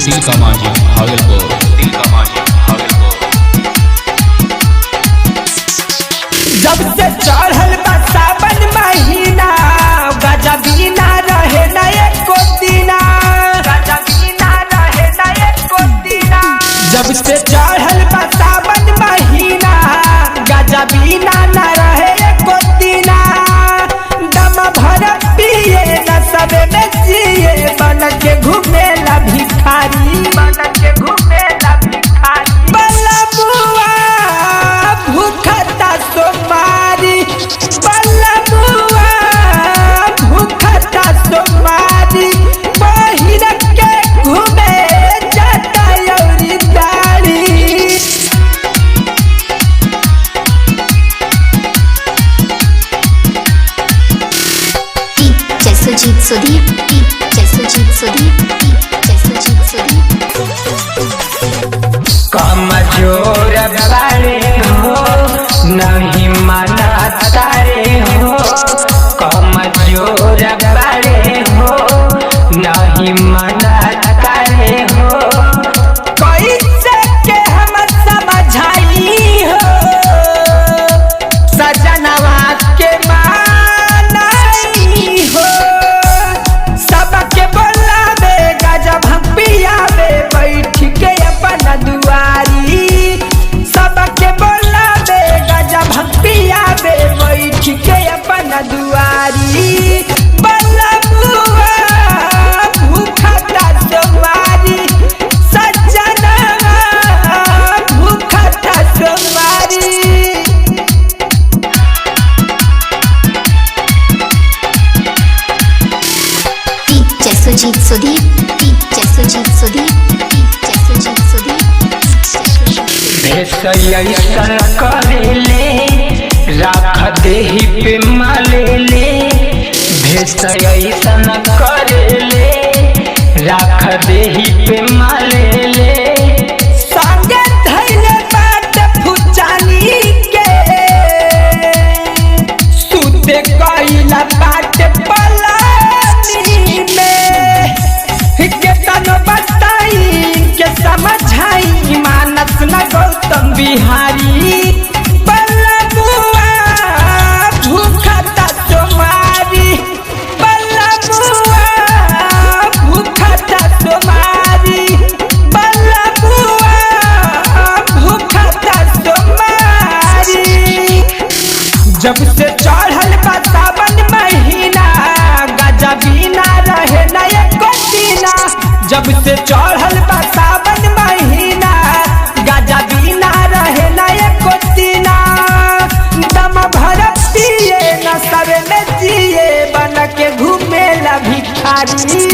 तिलका मांझी भागलपुर। जब से चढ़ल बा सावन महीना गजा बिना रहे न एको दिना, गजा बिना रहे न एको दिना। जब से चढ़ल बा सावन महीना गजा बिना न रहे एको दिना। दम भर पिए न सबे में जिए बन के घूमे ला भिखारी, बन के घूमे ला भिखारी। बल्ला बुआ भूखता सोमारी, बल्ला बुआ भूखता सोमारी। बहिर के घूमे जाता यौरी दारी। सुजीत सुदीप, सुजीत सुदीप, सुजीत सुदीप। कमजोर बारे हो नहीं माना तारे हो, कमजोर बारे हो नहीं माना तारे हो। कैसे के हम समझाई हो सजनवा के मानाई हो। सबके बोलावे गजब हम पियावे बैठ के अपन दुआरी। सबके बोलावे गजब हम पियावे बैठ के अपन दुआरी। बल्ला बुआ भूखता सोमारी, सजनवा भूखता सोमारी। सुजीत सुदीप, सुजीत सुदीप, सुजीत सुदीप। ऐसन करेले राख देही पे मालेले, ऐसन करेले राख देही पे मालेले। संगे धैले बाट फुचानी के सुते कइला बाट पलानी में। केतन बताई के समझाई मानस न गौतम बिहारी। बल्ला बुआ भूखता सोमारी, बल्ला बुआ भूखता सोमारी, बल्ला बुआ भूखता सोमारी। जब से चढ़ल बा सावन महीना गजा बिना रहे न एको दिना। जब से चढ़ल बा सावन महीना गजा बिना रहे न एको दिना। दम भर पिए न सबे में जिए बन के घूमे ला भिखारी।